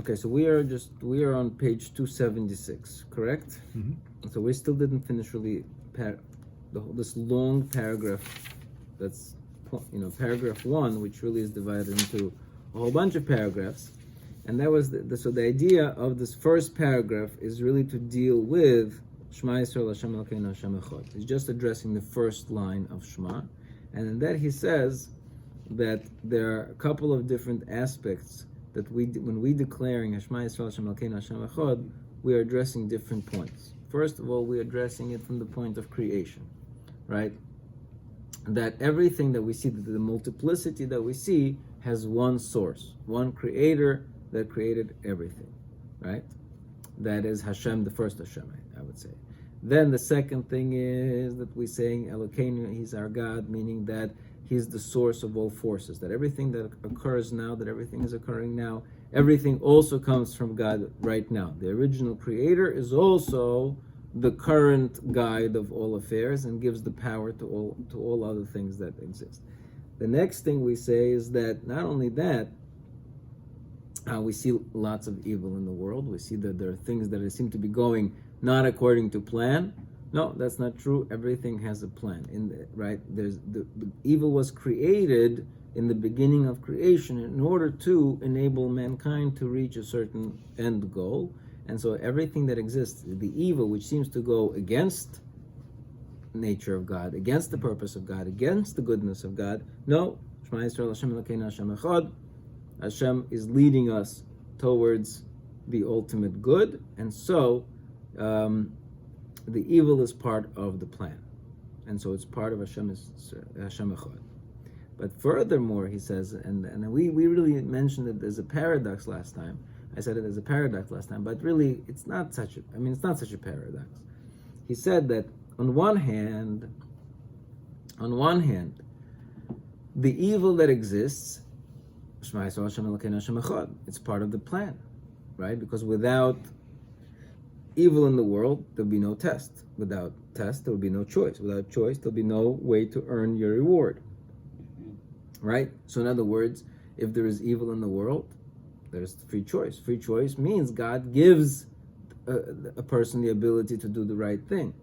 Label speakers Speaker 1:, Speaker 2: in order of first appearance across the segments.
Speaker 1: Okay, so we are on page 276, correct?
Speaker 2: Mm-hmm.
Speaker 1: So we still didn't finish really this long paragraph. That's paragraph 1, which really is divided into a whole bunch of paragraphs, and that was so the idea of this first paragraph is really to deal with Shema Yisrael Hashem Elokeinu Hashem Echad. He's just addressing the first line of Shema, and in that he says that there are a couple of different aspects that when we declaring Shema Yisrael Hashem Elokeinu Hashem Echad, we are addressing different points. First of all, we're addressing it from the point of creation, right? That everything that we see, that the multiplicity that we see, has one source, one creator that created everything, right? That is Hashem, the first Hashem, I would say. Then the second thing is that we're saying Elokeinu, He's our God, meaning that He's the source of all forces, that everything that occurs now, that everything is occurring now, everything also comes from God right now. The original creator is also the current guide of all affairs and gives the power to all other things that exist. The next thing we say is that not only that, we see lots of evil in the world. We see that there are things that seem to be going not according to plan. No, that's not true. Everything has a plan. Right? There's the evil was created in the beginning of creation in order to enable mankind to reach a certain end goal. And so everything that exists, the evil which seems to go against nature of God, against the purpose of God, against the goodness of God, no, Shema Yisrael Hashem Elokeinu Hashem Echad, Hashem is leading us towards the ultimate good, and so the evil is part of the plan, and so it's part of Hashem Echad. But furthermore, he says, and we really mentioned it as a paradox last time. I said it as a paradox last time, but really it's not such a paradox. He said that on one hand, the evil that exists, Shema Yisrael Hashem Elokeinu Hashem Echad, it's part of the plan, right? Because without evil in the world, there'll be no test. Without test, there will be no choice. Without choice, there'll be no way to earn your reward, right? So in other words, if there is evil in the world, there's free choice. Free choice means God gives a person the ability to do the right thing.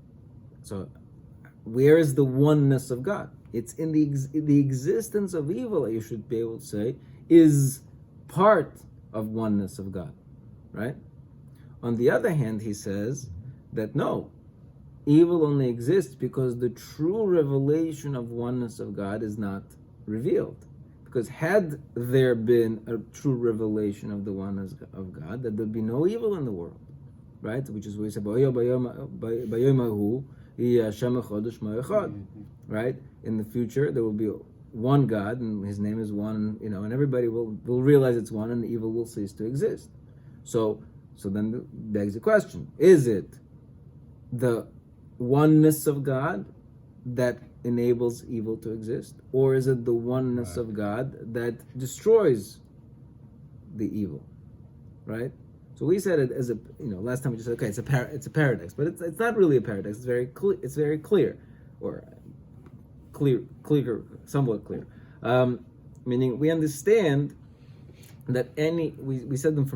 Speaker 1: So where is the oneness of God? It's in the existence of evil, you should be able to say, is part of oneness of God, right? On the other hand, he says that no, evil only exists because the true revelation of oneness of God is not revealed. Because had there been a true revelation of the oneness of God, that there'd be no evil in the world, right? Which is what we say, right? In the future, there will be one God, and His name is one, and everybody will realize it's one, and the evil will cease to exist. So then begs the question: is it the oneness of God that enables evil to exist, or is it the oneness of God that destroys the evil? Right? So we said it as last time we just said, okay, it's a paradox, but it's not really a paradox. It's very clear, or clear, somewhat clear. Meaning we understand that we said them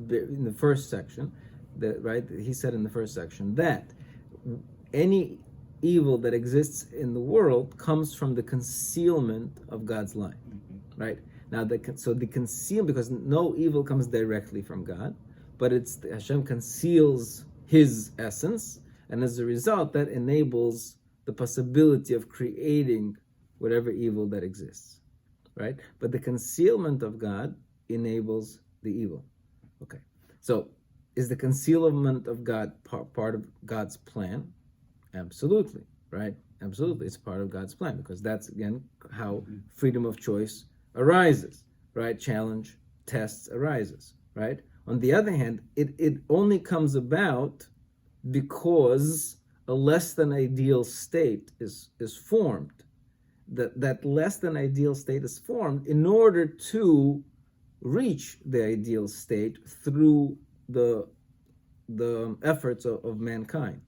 Speaker 1: in the first section, that right. He said in the first section that any evil that exists in the world comes from the concealment of God's line, right? Now, the conceal, because no evil comes directly from God, but Hashem conceals His essence, and as a result, that enables the possibility of creating whatever evil that exists, right? But the concealment of God enables the evil. Okay, so is the concealment of God part of God's plan? Absolutely, right? Absolutely, it's part of God's plan, because that's, again, how freedom of choice arises, right? Challenge, tests arises, right? On the other hand, it only comes about because a less than ideal state is formed. That less than ideal state is formed in order to reach the ideal state through the efforts of mankind,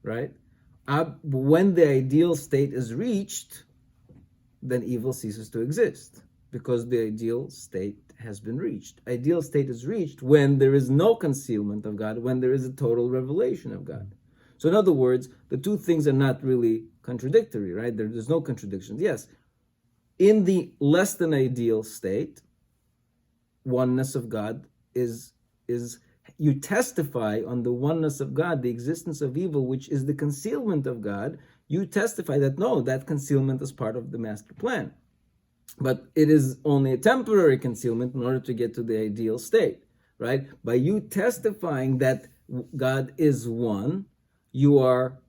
Speaker 1: right? When the ideal state is reached, then evil ceases to exist, because the ideal state has been reached. Ideal state is reached when there is no concealment of God, when there is a total revelation of God. So in other words, the two things are not really contradictory, right? There's no contradictions. Yes, in the less than ideal state, oneness of God is you testify on the oneness of God, the existence of evil, which is the concealment of God. You testify that no, that concealment is part of the master plan. But it is only a temporary concealment in order to get to the ideal state, right? By you testifying that God is one, you are,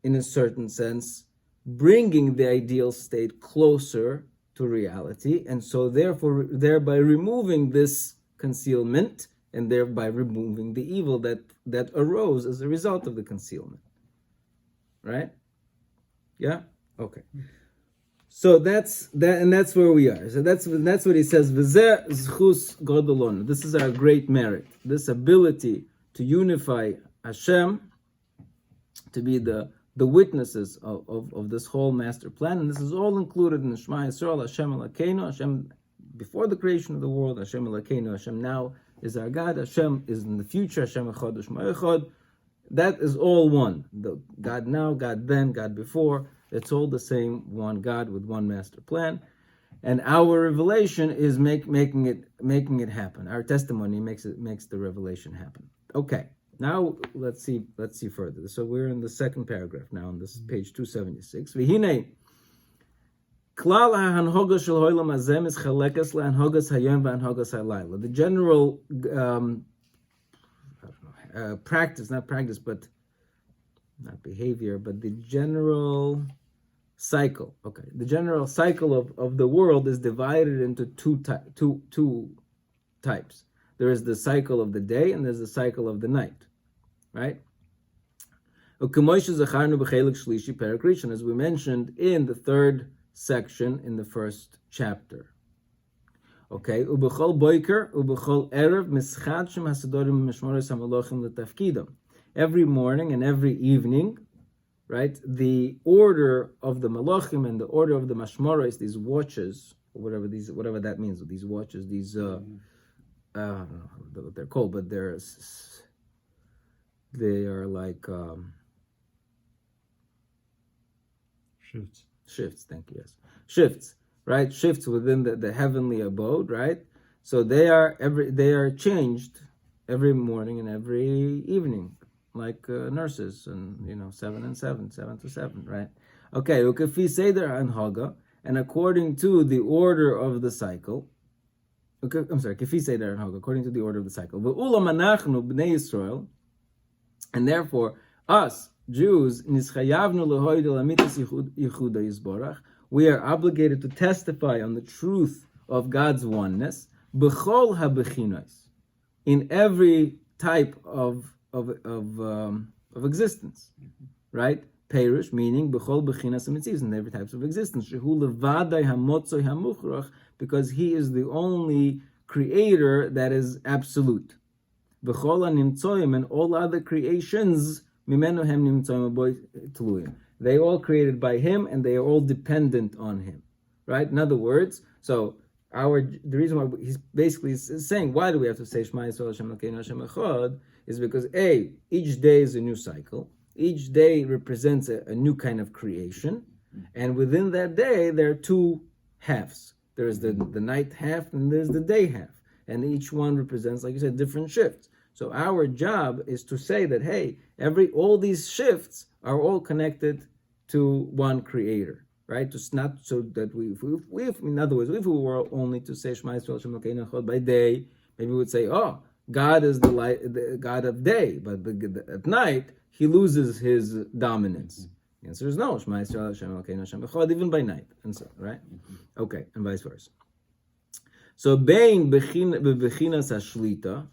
Speaker 1: in a certain sense, bringing the ideal state closer to reality, and so therefore, thereby removing this concealment, and thereby removing the evil that arose as a result of the concealment. Right? Yeah? Okay. So that's that, and that's where we are. So that's what he says. V'zeh zchus godolon. This is our great merit. This ability to unify Hashem, to be the witnesses of this whole master plan, and this is all included in the Shema Yisrael. Hashem Elokeinu. Hashem before the creation of the world. Hashem Elokeinu. Hashem now is our God. Hashem is in the future. Hashem Echad Shema Echad. That is all one. The God now, God then, God before. It's all the same one God with one master plan, and our revelation is making it happen. Our testimony makes the revelation happen. Okay, now let's see further. So we're in the second paragraph now on this page 276. V'hinei klal ha'hanhoga shel ha'olam hazeh mischalekes le'hanhogas hayom v'hanhogas halayla. The general practice, not not behavior, but the general cycle. Okay, the general cycle of the world is divided into two types. There is the cycle of the day and there's the cycle of the night, right? As we mentioned in the third section in the first chapter. Okay, every morning and every evening, right? The order of the malachim and the order of the mashmoros, these watches, or whatever that means, these watches, these I don't know what they're called, but they are like shifts. Thank you. Yes, shifts, right? Shifts within the heavenly abode, right? So they are changed every morning and every evening, like nurses, and 7 and 7, 7 to 7, right? Okay, ukafi seder anhaga, and according to the order of the cycle. Okay, I'm sorry, kafi seder anhaga, according to the order of the cycle. Ve'ulam anachnu bnei Yisrael, and therefore us Jews, nischayavnu lehoyd lamitas yichuda yisborach, we are obligated to testify on the truth of God's oneness, b'chol habechinos, in every type of existence, right? Perish, meaning b'chol bechinas hamitzvos, in every type of existence. Shehu levadai hamotzoi hamuchrach, because He is the only Creator that is absolute. B'chol hanimtzoyim, and all other creations, mimenu hem nimtzoyim aboy tluyim. They all created by Him, and they are all dependent on Him, right? In other words, so the reason why he's basically saying, why do we have to say Shema Yisrael Hashem Elokeinu Hashem Echad, is because each day is a new cycle. Each day represents a new kind of creation, and within that day there are two halves. There is the night half and there's the day half, and each one represents, like you said, different shifts. So our job is to say that all these shifts are all connected to one Creator. Right? It's not so that in other words, if we were only to say Shema Yisrael Hashem Elokeinu Echad by day, maybe we would say, God is the light, the God of day, but at night He loses His dominance. The answer is no. Shema Yisrael Hashem Elokeinu Hashem Echad, even by night, and so right. Okay, and vice versa. So bein bechinas hashlita,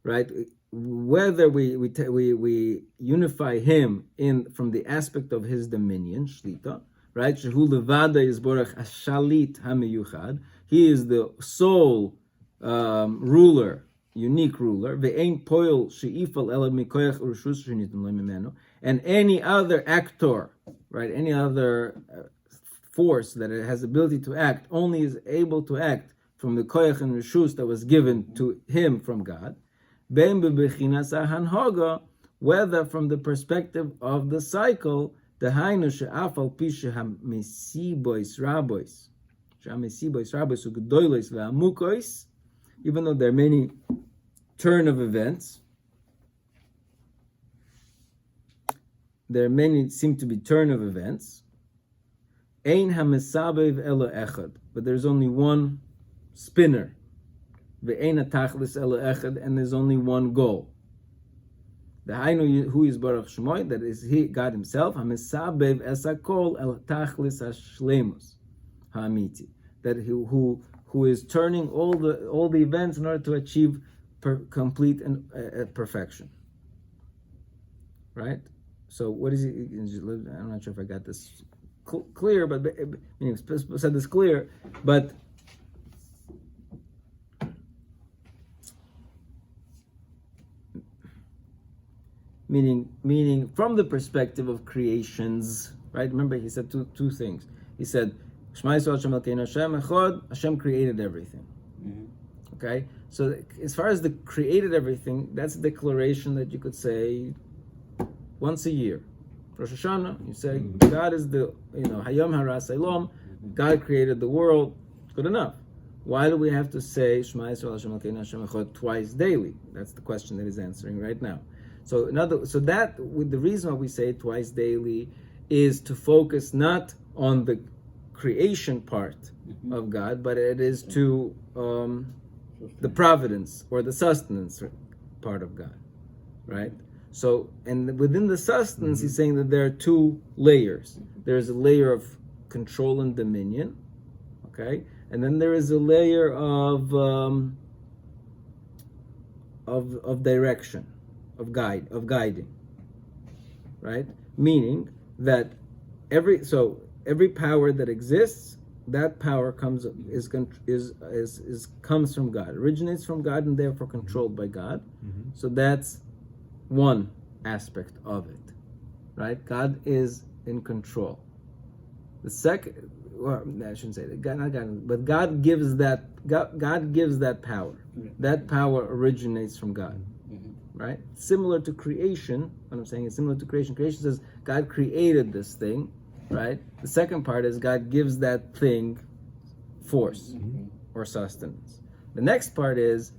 Speaker 1: right? Whether we unify Him from the aspect of His dominion, shlita. Right? Shehu levada yisborach hashalit hamiyuchad. He is the sole ruler, unique ruler. Ve'ein poil she'ifal ela mikoyach u'reshus shenitim lo mimenu. And any other actor, right? Any other force that it has ability to act, only is able to act from the koyach and reshus that was given to him from God, bein bebechinas hanhoga, whether from the perspective of the cycle, the hainu she'af al pi she'hamesibois rabois, she'hamesibois rabois u'gedolos ve'amukois, even though there are many turn of events, seem to be turn of events, ein hamesabev elo echad, but there's only one spinner, ve'ein hatachlis elo echad, and there's only one goal. The Hainu who is Baruch Shemoy, that is He, God Himself, hamesabev esakol el tachlis hashlemus ha'amiti, that who is turning all the events in order to achieve complete and perfection. Right. So what is he? I'm not sure if I got this clear, but said this clear, but meaning from the perspective of creations, right? Remember, he said two things. He said, "Shema Yisrael Hashem Elokeinu Hashem Echad." Hashem created everything. Mm-hmm. Okay, so as far as the created everything, that's a declaration that you could say once a year. Rosh Hashanah, you say, God is the, Hayom Haras Elom, God created the world. Good enough. Why do we have to say Shema Yisrael Hashem Elokeinu Hashem Echad twice daily? That's the question that he's answering right now. So the reason why we say it twice daily is to focus not on the creation part of God, but it is to the providence or the sustenance part of God, right? So, and within the sustenance, he's saying that there are two layers. There's a layer of control and dominion, okay, and then there is a layer of direction, of guiding, right? Meaning that every power that exists, that power comes from God, originates from God, and therefore controlled by God. Mm-hmm. So that's one aspect of it, right? God is in control. The second, or I shouldn't say that, God, not God, but God gives that power. Mm-hmm. That power originates from God, right? Similar to creation. What I'm saying is similar to creation. Creation says God created this thing, right? The second part is God gives that thing force or sustenance. The next part is,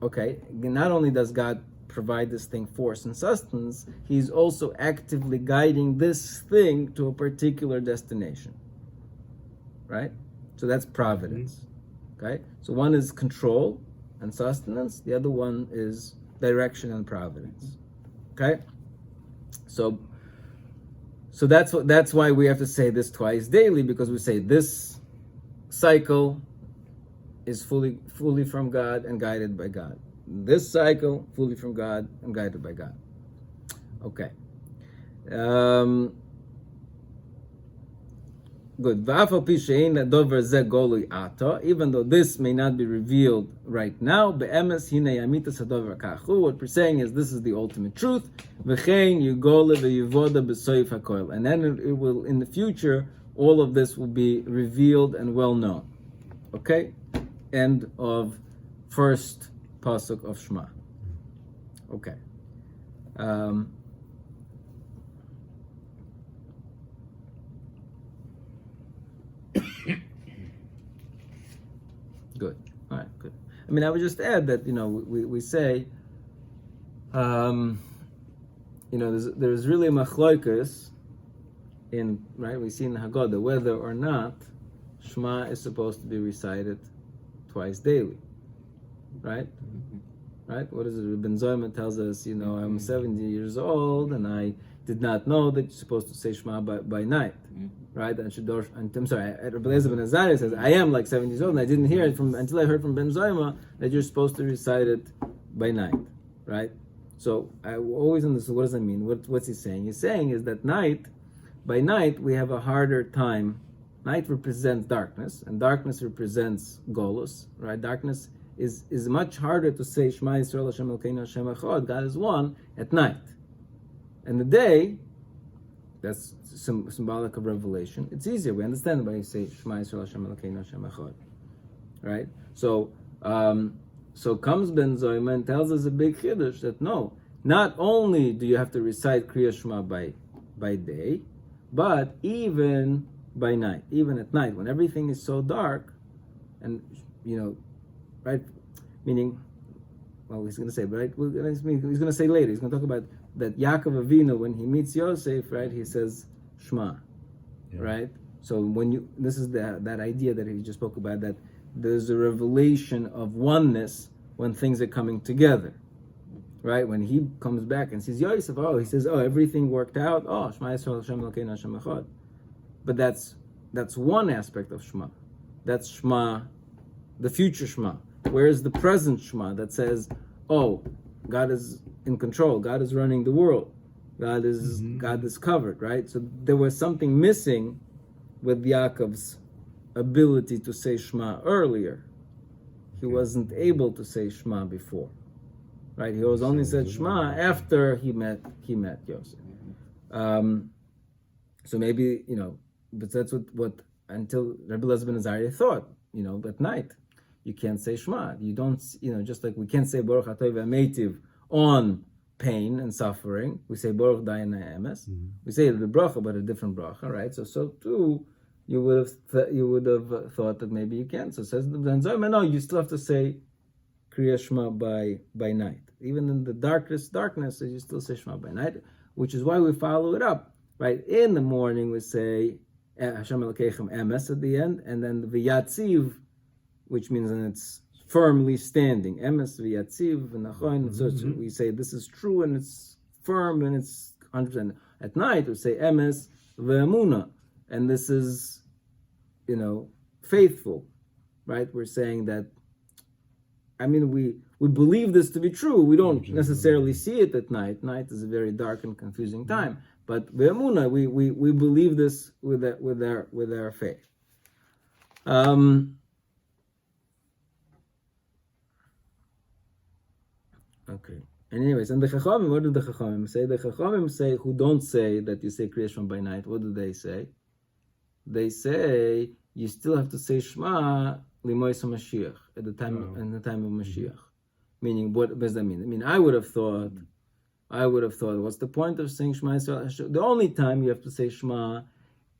Speaker 1: okay, not only does God provide this thing force and sustenance, he's also actively guiding this thing to a particular destination, right? So that's providence, okay? So one is control and sustenance, the other one is direction and providence, okay? So that's why we have to say this twice daily, because we say this cycle is fully from God and guided by God. This cycle, fully from God and guided by God. Okay. Good. Even though this may not be revealed right now, what we're saying is this is the ultimate truth. And then it will, in the future, all of this will be revealed and well known. Okay? End of first pasuk of Shema. Okay. Good. All right. Good. I mean, I would just add that we say, there's really a machloikus in, right? We see in the Haggadah whether or not Shema is supposed to be recited twice daily. Right? Right? What is it? Ben Zoyma tells us, I'm 70 years old and I did not know that you're supposed to say Shema by night. Right? And I'm sorry, Rabbi Eliezer ben Azariah says, I am like 70 years old and I didn't hear it until I heard from Ben Zoyma that you're supposed to recite it by night. Right? So I always understood, what does that mean? What's he saying? He's saying is that by night we have a harder time. Night represents darkness, and darkness represents golus, right? Darkness is much harder to say Shema Yisrael Hashem Elokeinu Hashem Echad, God is one, at night. And the day, that's symbolic of revelation. It's easier. We understand why you say Shema Yisrael Hashem Elokeinu Hashem Echad. right? So comes Ben Zoyma and tells us a big chiddush that no, not only do you have to recite Kriya Shema by day, but even by night, even at night when everything is so dark, and right, meaning, well, he's going to say, but right, he's going to say later. He's going to talk about that Yaakov Avinu, when he meets Yosef, right, he says Shema, right? So this is that idea that he just spoke about, that there's a revelation of oneness when things are coming together, right? When he comes back and sees Yosef, he says, everything worked out. Shema Yisrael Hashem Elokeinu Hashem Echad. But that's one aspect of Shema. That's Shema, the future Shema. Whereas the present Shema that says, God is in control, God is running the world, God is covered, right? So there was something missing with Yaakov's ability to say Shema earlier. He wasn't able to say Shema before, right? He was only said Shema after he met Yosef. So maybe, but that's what until Rabbi Elazar ben Azariah thought, at night you can't say Shema. You don't, just like we can't say Baruch Atoi V'Ameitiv on pain and suffering. We say Baruch Dayan Emes. We say the bracha, but a different bracha, right? So too, you would have thought that maybe you can. So says the Ben Zoyma, no, you still have to say Kriya Shema by night. Even in the darkness, you still say Shema by night, which is why we follow it up, right? In the morning we say Hashem Elokeichem Emes at the end, and then the V'Yatziv, which means that it's firmly standing. Emes V'Yatziv V'Nachon. So we say this is true and it's firm and it's 100%. At night we say Emes V'Emuna, and this is, faithful, right? We're saying that, we believe this to be true. We don't necessarily see it at night. Night is a very dark and confusing time. But V'Emuna, we believe this with our faith. Okay. And anyways, and the Chachamim, what do the Chachamim say? The Chachamim say, who don't say that you say Kriya Shema by night, what do they say? They say you still have to say Shema Limois HaMashiach in the time of Mashiach. Meaning, what does that mean? I would have thought, what's the point of saying Shema Yisrael? The only time you have to say Shema,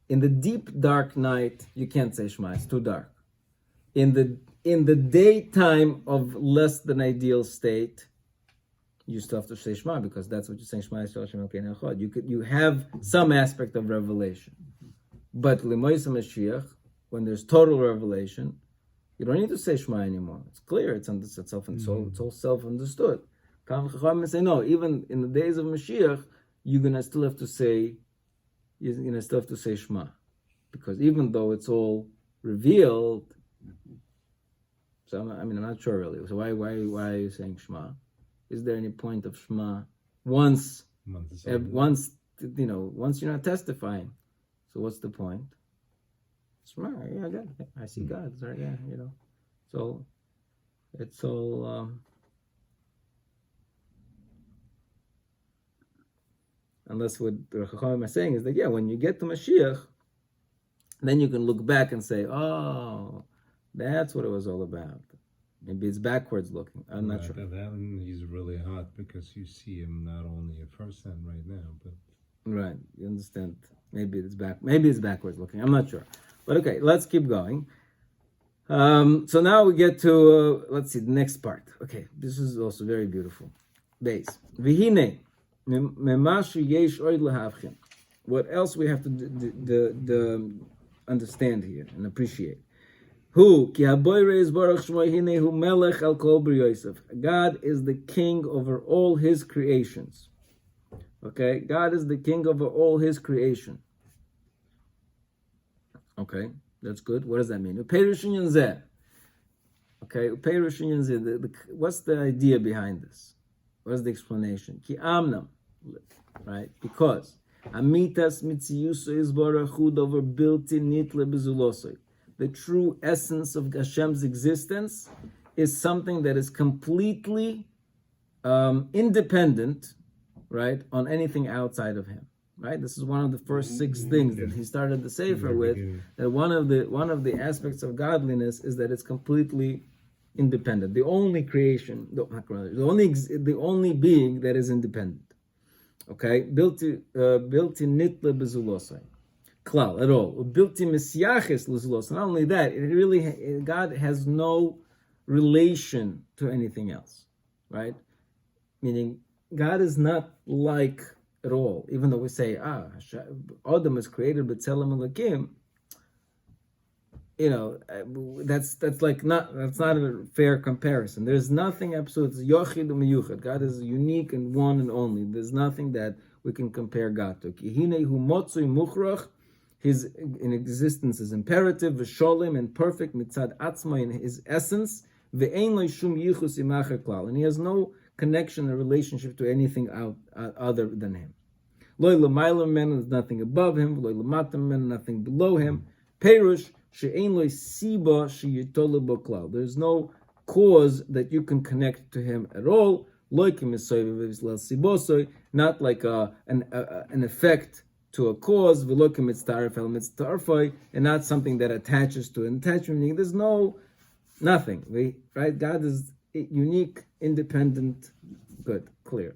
Speaker 1: in the deep dark night, you can't say Shema, it's too dark. In the daytime of less than ideal state, you still have to say Shema, because that's what you're saying, Shema Yisrael Hashem Elokeinu Echad. You have some aspect of revelation. But Limois HaMashiach, when there's total revelation, you don't need to say Shema anymore. It's clear, it's all self-understood. Chachamim say no, even in the days of Mashiach, you're gonna still have to say Shema, because even though it's all revealed, so I'm not sure really. So why are you saying Shema? Is there any point of Shema once you're not testifying? So what's the point? Shema, I see God, sorry, So it's all unless what the Chachamim are saying is that when you get to Mashiach, then you can look back and say, that's what it was all about. Maybe it's backwards looking. I'm not sure.
Speaker 2: That he's really hot because you see him not only at first hand right now, but
Speaker 1: right. You understand? Maybe it's backwards looking. I'm not sure. But okay, let's keep going. So now we get to let's see the next part. Okay, this is also very beautiful. Base. V'hine memashi yesh oid lahavchin. What else we have to understand here and appreciate? Who ki haboyre is baruch shmo hine hu melech al kol bri Yosef. God is the king over all his creations. Okay, God is the king over all his creation. Okay, that's good. What does that mean? Okay, what's the idea behind this? What's the explanation? Ki amnam, right? Because amitas mitziuso is barachud over built in nitle bezulosoi. The true essence of Hashem's existence is something that is completely independent, right, on anything outside of Him. right? This is one of the first 6 things that he started the Sefer with. That one of the aspects of godliness is that it's completely independent. The only creation, the only being that is independent. Okay, bilti nitle bezulosai, klal at all. Bilti misyaches lezulosai. Not only that, God has no relation to anything else, right? Meaning, God is not like at all. Even though we say, Adam is created b'tzelem Elokim, that's not a fair comparison. There's nothing absolute. It's yochid u'miyuchad. God is unique and one and only. There's nothing that we can compare God to. Kihine hu motzui muchrach. His in existence is imperative, v'sholim, and perfect, mitzad atzma, in his essence, ve'ein lo shum yichus imacher klal, and he has no connection or relationship to anything other than him. Lo l'mayla men, is nothing above him. Lo l'mata men, nothing below him. Perush she'ein lo siba sheyitolu bo klal. There's no cause that you can connect to him at all. Lo k'misoy sibosoi, not like an effect to a cause, and not something that attaches to an attachment. There's nothing, right? God is unique, independent, good, clear.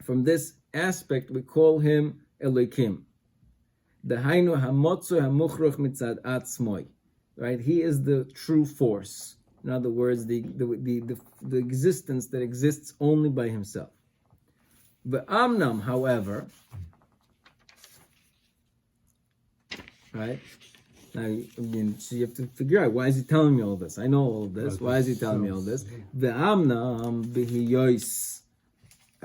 Speaker 1: From this aspect, we call him Elokim. Right? He is the true force. In other words, the existence that exists only by himself. The Amnam, however, right? Now, so you have to figure out, why is he telling me all this? I know all of this. Why is he telling me all this? The Amnam bihiyois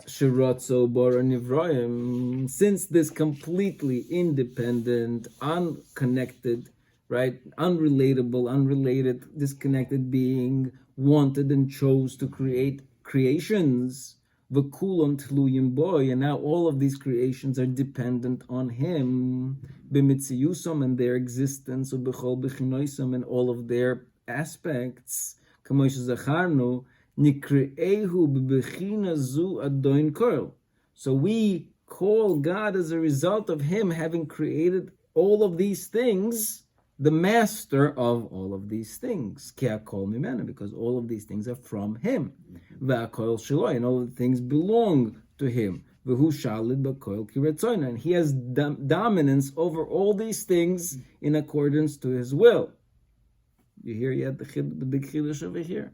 Speaker 1: shirotzo bora nivroim. Since this completely independent, unconnected, right, unrelated, disconnected being wanted and chose to create creations. V'kulam tluyim boy, and now all of these creations are dependent on him. B'mitziyusam, and their existence, u'b'chol b'chinoisam, and all of their aspects. Kamosh zacharnu nikreehu b'bechina zu adoin kol. So we call God, as a result of him having created all of these things, the master of all of these things. Ki'akol mimena, because all of these things are from him. V'akol shelo, and all of the things belong to him. V'hu shalid b'kol kiretzoyna, and he has dominance over all these things in accordance to his will. You hear yet the big chiddush over here?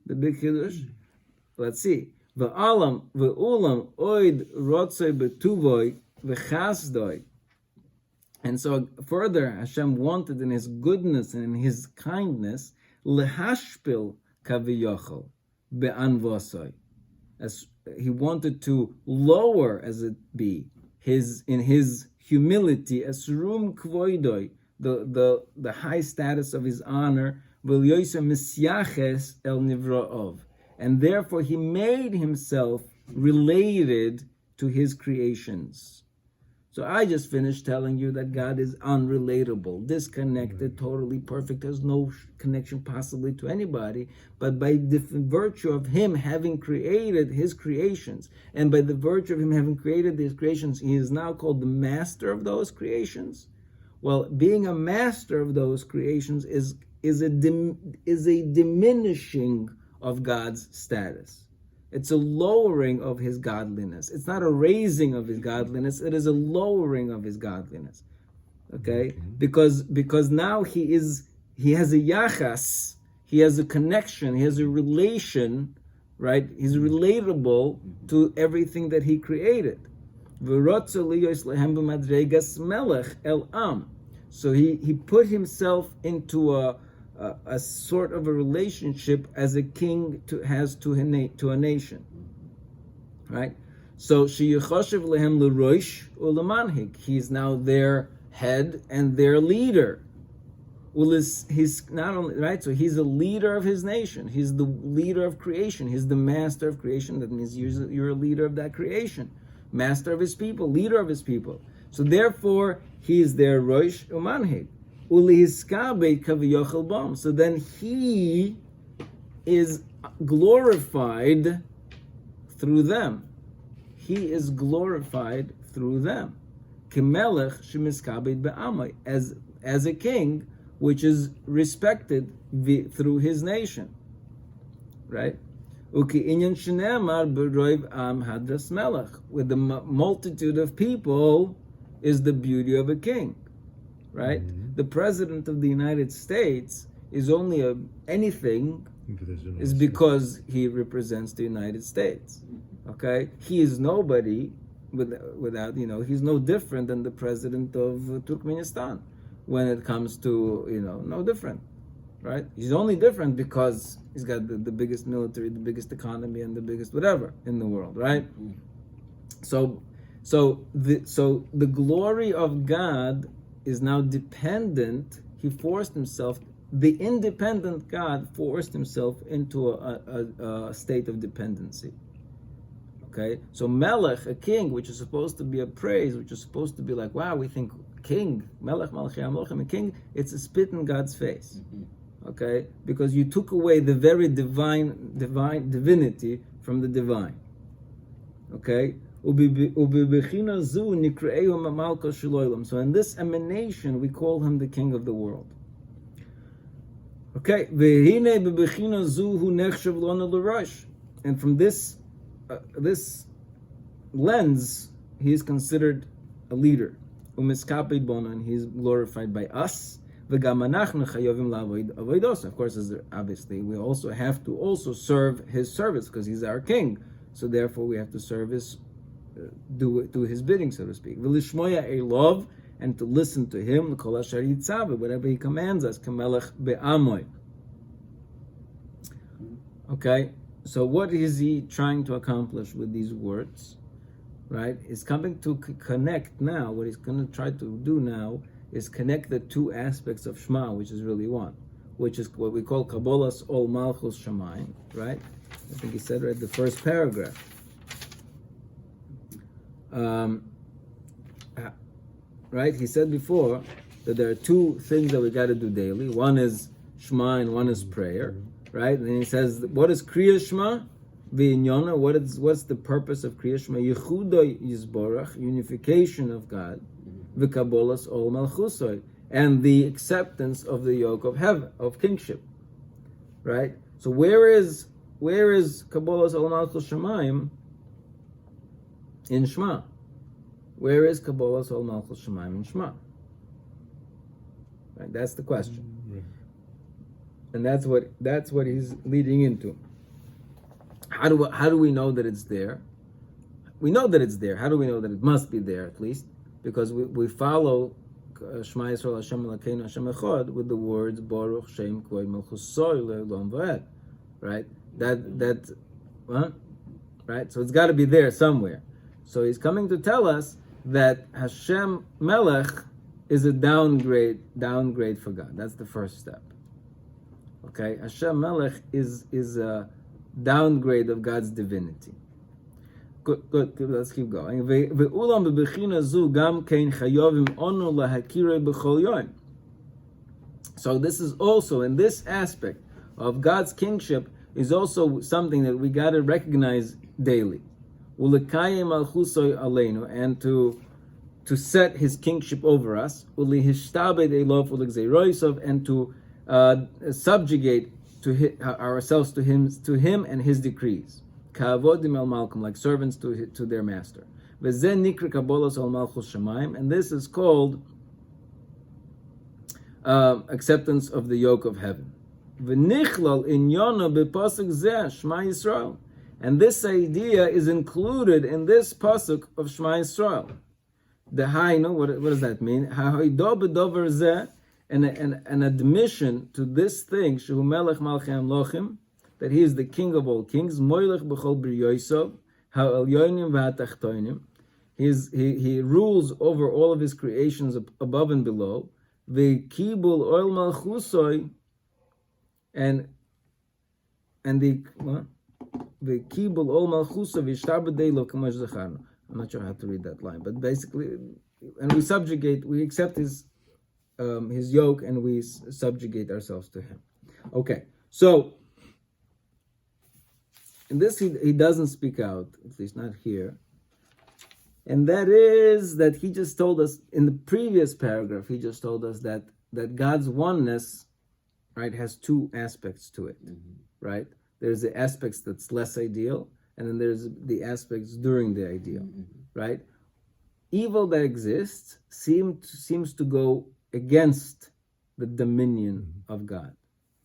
Speaker 1: The big chiddush? Let's see. V'alam v'ulam oid rotzei b'tuvoy v'chasdoi. And so further, Hashem wanted in his goodness and in his kindness, lehashpil kaviyochel be'anvosoi, as he wanted to lower, as it be, in his humility, esrum kvoidoi, the high status of his honor, v'lyoisa misyaches el nivro'ov, and therefore he made himself related to his creations. So I just finished telling you that God is unrelatable, disconnected, totally perfect, has no connection possibly to anybody, but by the virtue of him having created his creations, and by the virtue of him having created these creations, he is now called the master of those creations. Well, being a master of those creations is a diminishing of God's status. It's a lowering of his godliness. It's not a raising of his godliness. It is a lowering of his godliness. Okay? Because now he has a yachas, he has a connection, he has a relation, right? He's relatable to everything that he created. So he put himself into a sort of a relationship as a king has to a nation, right? So sheyachoshev lehem leroish ulemanhig. He's now their head and their leader. He's not only right. So he's a leader of his nation. He's the leader of creation. He's the master of creation. That means you're a leader of that creation, master of his people, leader of his people. So therefore, he is their roish umanhig. So then he is glorified through them. He is glorified through them. Kimelech shemiskabed be'amai, as a king which is respected through his nation. Right? Uki inyan shenemar b'roiv am hadras melech. With the multitude of people is the beauty of a king. Right? Mm-hmm. The president of the United States is only anything is because he represents the United States. Okay? He is nobody without, he's no different than the president of Turkmenistan when it comes to, no different. Right? He's only different because he's got the biggest military, the biggest economy, and the biggest whatever in the world, right? So the glory of God is now dependent. The independent God forced himself into a state of dependency. Okay? So Melech, a king, which is supposed to be a praise, which is supposed to be like, wow, we think king, Melech, Malachei HaMelechim, a king, it's a spit in God's face. Okay? Because you took away the very divinity from the divine. Okay? So in this emanation, we call him the king of the world. Okay? And from this lens, he is considered a leader. And he is glorified by us. Of course, obviously, we also have to also serve his service because he's our king. So therefore, we have to serve his, do his bidding, so to speak. And to listen to him, whatever he commands us. Okay, so what is he trying to accomplish with these words? Right, he's coming to connect now. What he's going to try to do now is connect the two aspects of Shema, which is really one, which is what we call Kabbalas Ol Malchus Shamayim, right? I think he said right the first paragraph. Right? He said before that there are two things that we got to do daily. One is Shema and one is prayer, right? And then he says, what is Kriya Shema? V'inyona, what's the purpose of Kriya Shema? Yechuda Yisborach, unification of God. V'kabolas ol malchusoy, and the acceptance of the yoke of heaven, of kingship, right? So where is kabolas ol malchus shamayim in Shema? Where is kabolas ol malchus shamayim in Shema? Right, that's the question, and that's what he's leading into. How do we know that it's there? We know that it's there. How do we know that it must be there at least? Because we follow Shema Yisrael Hashem Elokeinu Hashem Echad with the words Baruch Shem Koi Melchusoy Le'olam Va'ed, right? Right? So it's got to be there somewhere. So he's coming to tell us that Hashem Melech is a downgrade for God. That's the first step. Okay, Hashem Melech is a downgrade of God's divinity. Good. Let's keep going. So this is also, in this aspect of God's kingship, is also something that we got to recognize daily. And to set His kingship over us, and to subjugate ourselves to Him and His decrees. Ka'avodim el malkum, like servants to their master. V'zen nikra kabolos al malchus shamayim, and this is called acceptance of the yoke of heaven. V'nichlal inyona b'pasuk zeh Shema Yisrael, and this idea is included in this pasuk of Shema Yisrael. The hainu, what does that mean? Ha'hoido b'dover zeh, an admission to this thing, shehu melech malchei amlochim, that He is the King of all kings, moilech b'chol b'riyosov, ha'elyonim v'hatachtonim. He rules over all of His creations above and below. V'kibul oil malchusoy, and the v'kibul oil malchusoy v'ishtar b'deilo k'mosh zacharnu. I'm not sure how to read that line, but basically, and we accept His yoke, and we subjugate ourselves to Him. Okay, so in this he doesn't speak out, at least not here. And that is that he just told us in the previous paragraph, he just told us that God's oneness, right, has two aspects to it, right? There's the aspects that's less ideal, and then there's the aspects during the ideal, right? Evil that exists seems to go against the dominion of God,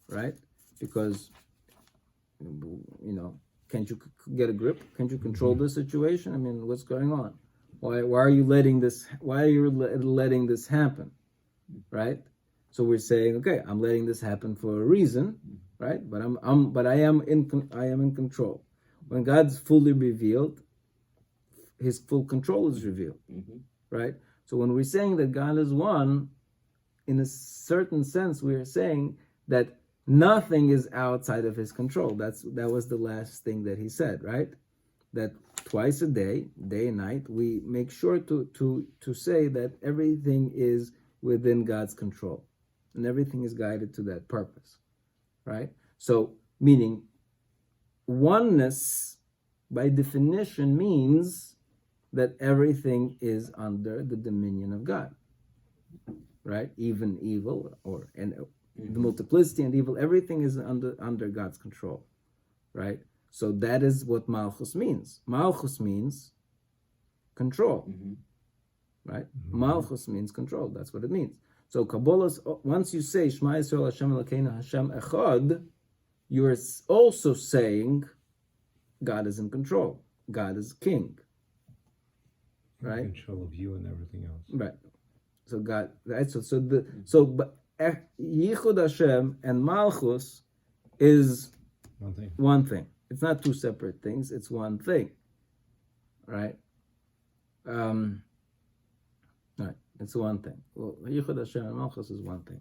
Speaker 1: right? Because, can't you get a grip? Can't you control the situation? I mean, what's going on? Why are you letting this? Why are you letting this happen, right? So we're saying, okay, I'm letting this happen for a reason, right? But I am in control. When God's fully revealed, His full control is revealed, right? So when we're saying that God is one, in a certain sense, we are saying that nothing is outside of His control. That was the last thing that He said, right? That twice a day, day and night, we make sure to say that everything is within God's control, and everything is guided to that purpose, right? So, meaning oneness, by definition, means that everything is under the dominion of God, right? Even evil, the multiplicity and evil, everything is under God's control, right? So that is what Malchus means. Malchus means control, right? Malchus means control. That's what it means. So Kabbalah, once you say Shema Yisrael Hashem Elokeinu Hashem Echad, you are also saying God is in control. God is king, right?
Speaker 2: In control of you and everything else,
Speaker 1: right? So God, right? But Yichud Hashem and Malchus is one thing. It's not two separate things. It's one thing, right? Right. It's one thing. Well, Yichud Hashem and Malchus is one thing.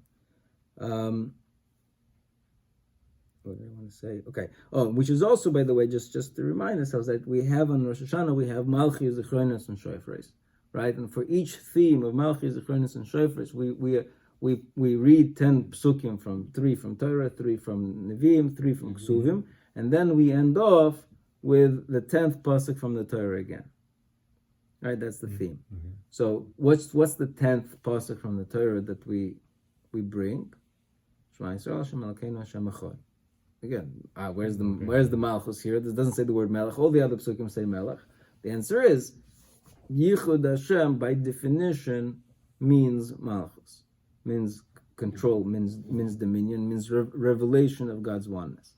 Speaker 1: What did I want to say? Okay. Oh, which is also, by the way, just to remind ourselves that we have on Rosh Hashanah, we have Malchi, Zichronos, and Shofros, right? And for each theme of Malchi, Zichronos, and Shofros, we read 10 psukim from 3 from Torah, 3 from Nevi'im, 3 from Ksuvim, and then we end off with the 10th pasuk from the Torah again. Right, that's the theme. So what's the 10th pasuk from the Torah that we bring? Shema Yisrael Hashem Elokeinu Hashem Echad. Again, where's the Malchus here? This doesn't say the word Melech. All the other psukim say Melech. The answer is Yichud Hashem by definition means Malchus, means control, means dominion, means revelation of God's oneness.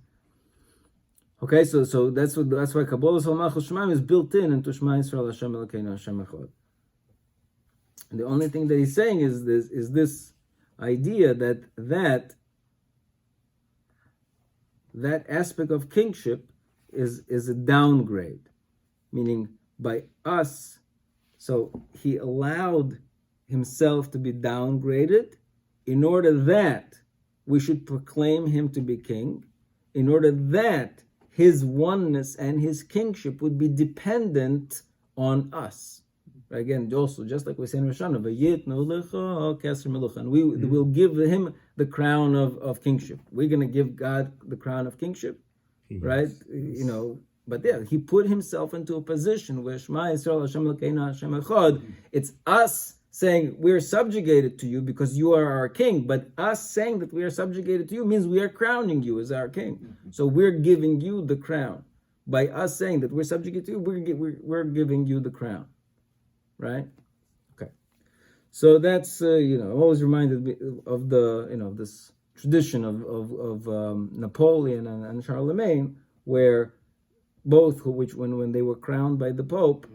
Speaker 1: Okay, so that's why Kabbalah Malchus Shemaim is built into Shema Yisrael Hashem Elokeinu Hashem Echad. And the only thing that he's saying is this idea that aspect of kingship is a downgrade, meaning by us. So he allowed himself to be downgraded in order that we should proclaim him to be king, in order that his oneness and his kingship would be dependent on us. Again, also, just like we say in Rosh Hashanah, and we will give him the crown of kingship. We're going to give God the crown of kingship, right? But yeah, he put himself into a position where Shema Yisrael Hashem Elokeinu Hashem Echad, it's us saying we're subjugated to you because you are our king, but us saying that we are subjugated to you means we are crowning you as our king. So we're giving you the crown. By us saying that we're subjugated to you, we're giving you the crown, right? Okay. So that's I'm always reminded of the this tradition of Napoleon and Charlemagne, where both when they were crowned by the Pope,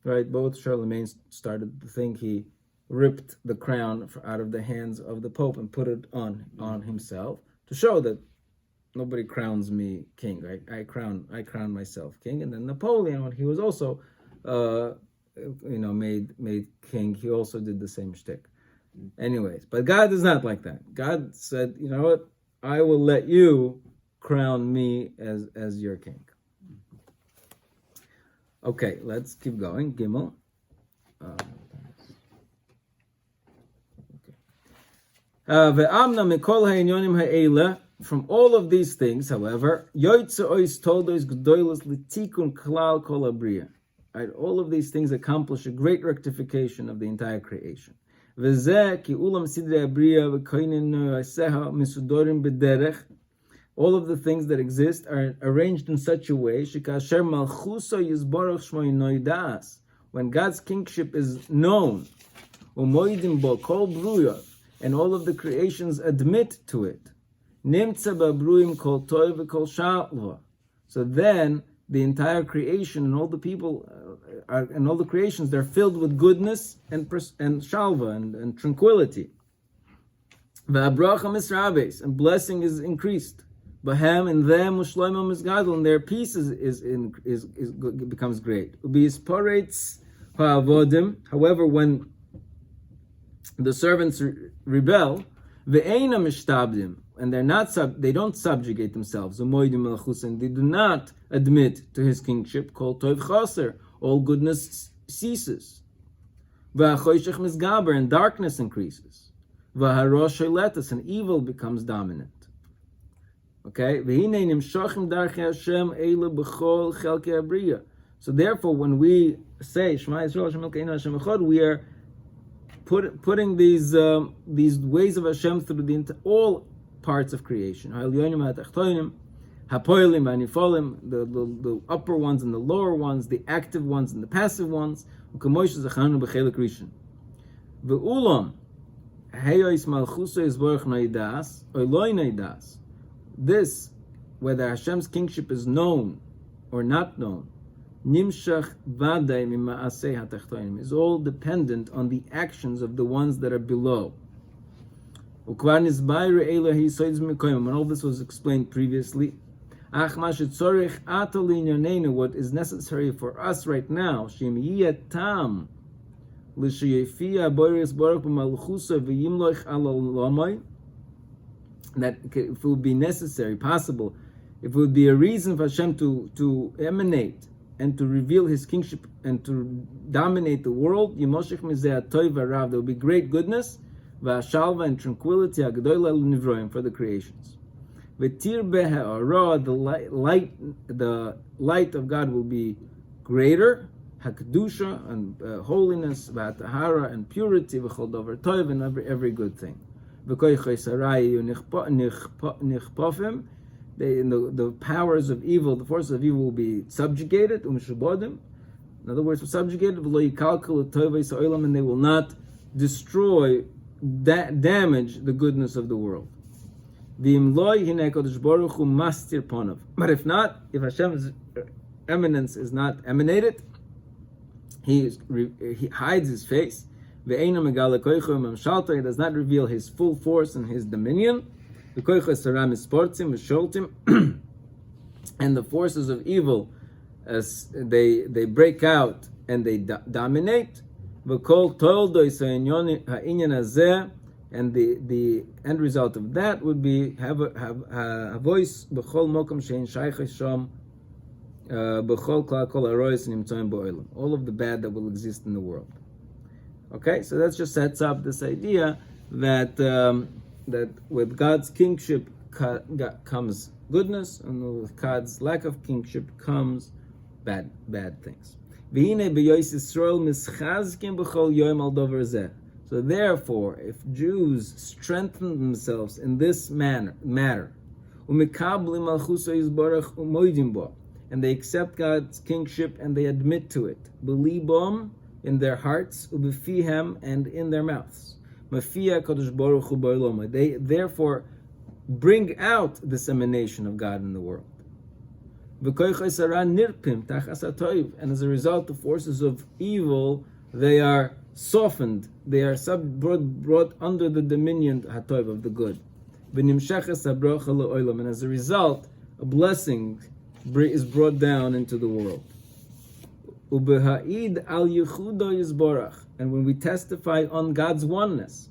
Speaker 1: right? Both Charlemagne started to think he ripped the crown out of the hands of the Pope and put it on himself to show that nobody crowns me king, right? I crown myself king. And then Napoleon, when he was also made king, he also did the same shtick. Anyways, but God is not like that. God said, you know what? I will let you crown me as your king. Okay, let's keep going. Gimel. Ve'amna mikol ha'inyonim ha'ela from all of these things, however, Yoitze Ois Toldois Gdoilos Litikun Klal Kol Abriya. Right? All of these things accomplish a great rectification of the entire creation. V'zeh ki ulam sidrei abriya v'koinin noiseha misudorim b'derech. All of the things that exist are arranged in such a way shekasher malchuso yizborach shmoi noidas. When God's kingship is known, umoidim bo kol bruyot, and all of the creations admit to it. Nimtza b'abruim kol toy v'kol shalva. So then the entire creation and all the people and all the creations, they're filled with goodness and shalva and tranquility. V'abracha misrabes, and blessing is increased. Bahem in them ushloimim misgadol, and their peace becomes great. Ubiyisporetz ha'avodim. However, when the servants rebel, ve'eina mishtabdim, and they don't subjugate themselves, and they do not admit to his kingship, kol tov chaser, all goodness ceases. V'achoshech misgaber, and darkness increases. V'harosh sheletas, and evil becomes dominant. Okay? V'hinei nimshachim Derech HaShem eile b'chol chelkei abriya. So therefore, when we say Shema Yisrael Hashem Elokeinu Hashem Echad, we are putting these ways of Hashem through all parts of creation. The upper ones and the lower ones, the active ones and the passive ones. This, whether Hashem's kingship is known or not known, is all dependent on the actions of the ones that are below. And all this was explained previously. What is necessary for us right now, that if it would be necessary, possible, if it would be a reason for Hashem to emanate and to reveal His kingship and to dominate the world, there will be great goodness, and tranquility for the creations. The light of God will be greater, hakdusha, and holiness, v'atahara, and purity, and every good thing. The powers of evil, the forces of evil will be subjugated, in other words, subjugated, and they will not destroy, damage the goodness of the world. But if not, if Hashem's eminence is not emanated, he hides his face. He does not reveal his full force and his dominion. And the forces of evil, as they break out and they dominate. And the end result of that would be have a voice all of the bad that will exist in the world. Okay, so that just sets up this idea that that with God's kingship comes goodness, and with God's lack of kingship comes bad things. So therefore, if Jews strengthen themselves in this matter, and they accept God's kingship and they admit to it, belibom, in their hearts, ubefihem, and in their mouths, they therefore bring out this emanation of God in the world. And as a result, the forces of evil, they are softened, they are brought under the dominion hatov of the good. And as a result, a blessing is brought down into the world. And when we testify on God's oneness,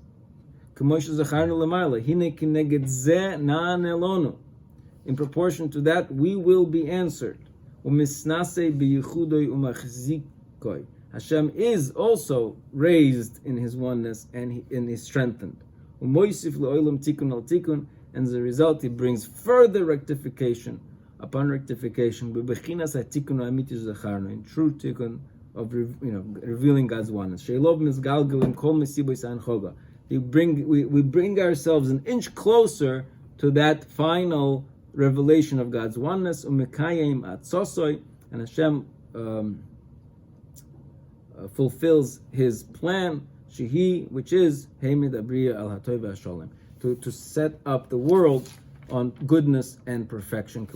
Speaker 1: in proportion to that, we will be answered. Hashem is also raised in His oneness and He is strengthened. and as a result, he brings further rectification upon rectification. In true tikkun of revealing God's oneness. We bring ourselves an inch closer to that final revelation of God's oneness. And Hashem fulfills His plan, which is to set up the world on goodness and perfection.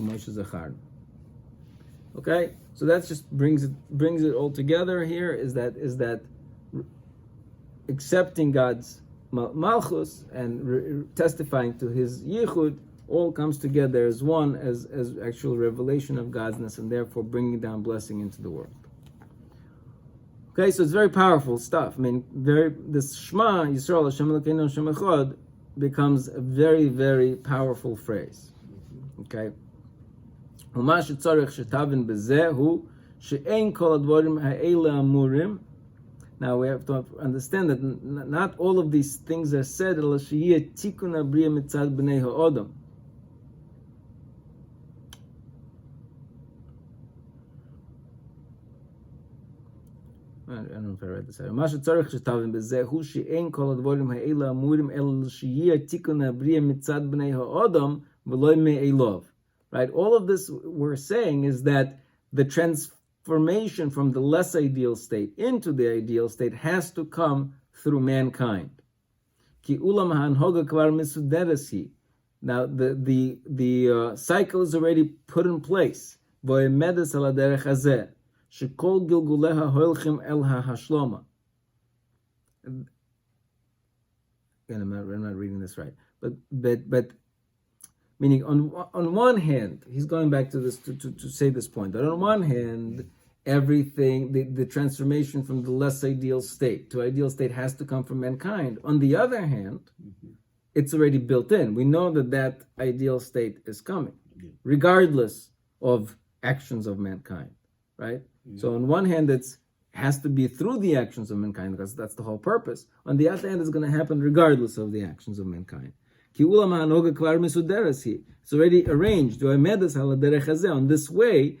Speaker 1: Okay, so that just brings it all together. Here is that accepting God's malchus and testifying to His yichud all comes together as one, as actual revelation of Godness, and therefore bringing down blessing into the world. Okay, so it's very powerful stuff. I mean, this Shema Yisrael Hashem Elokeinu Hashem Echad becomes a very, very powerful phrase. Okay. ומה שצריך שתבין בזה הוא שאין כל הדברים האלה אמורים. Now we have to understand that not all of these things are said אלא שיהיה תיקון הבריאה מצד בני האדם. I don't know if I read this. מה שצריך שתבין בזה הוא שאין כל הדברים האלה אמורים אלא שיהיה תיקון הבריאה מצד בני האדם ולא מאליו. Right? All of this we're saying is that the transformation from the less ideal state into the ideal state has to come through mankind. Now the cycle is already put in place. And I'm not reading this right, but meaning on one hand, he's going back to this to say this point, that on one hand, everything, the transformation from the less ideal state to ideal state has to come from mankind. On the other hand, it's already built in. We know that ideal state is coming, regardless of actions of mankind, right? So on one hand, it has to be through the actions of mankind, because that's the whole purpose. On the other hand, it's going to happen regardless of the actions of mankind. It's already arranged on this way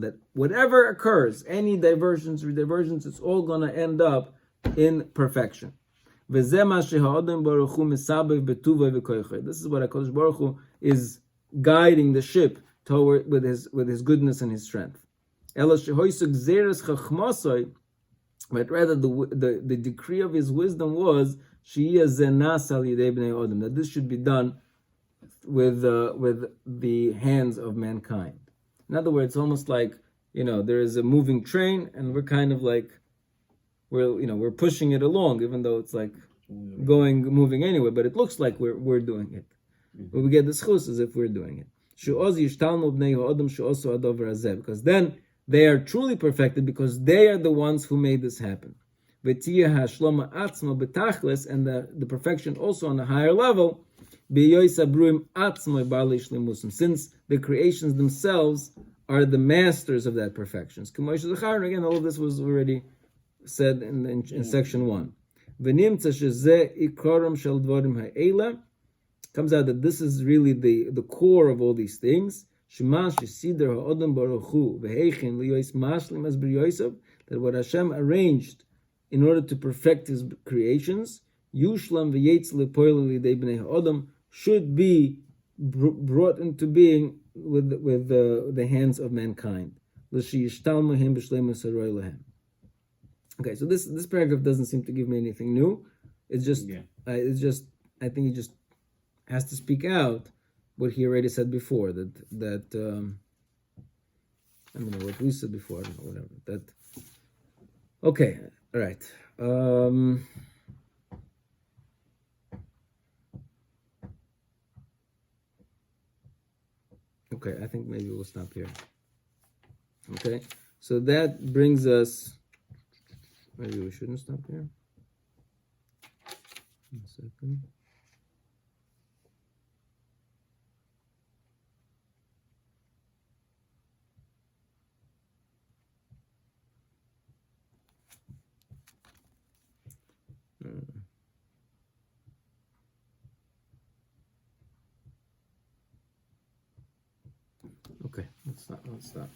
Speaker 1: that whatever occurs, any diversions or diversions, it's all going to end up in perfection. This is what HaKadosh Baruch Hu is guiding the ship toward with his goodness and his strength. But rather the decree of his wisdom was that this should be done with the hands of mankind. In other words, it's almost like, there is a moving train, and we're kind of like we're pushing it along, even though it's like moving anyway. But it looks like we're doing it. But we get the schus as if we're doing it. Because then they are truly perfected, because they are the ones who made this happen. And the perfection also on a higher level, since the creations themselves are the masters of that perfection. Again, all of this was already said in section 1. Comes out that this is really the core of all these things. That what Hashem arranged in order to perfect His creations, should be brought into being with the hands of mankind. Okay, so this paragraph doesn't seem to give me anything new. I think he just has to speak out what he already said before. What we said before. I don't know, whatever. Okay. All right. Okay, I think maybe we'll stop here. Okay, so that brings us. Maybe we shouldn't stop here. 1 second. Okay, let's stop.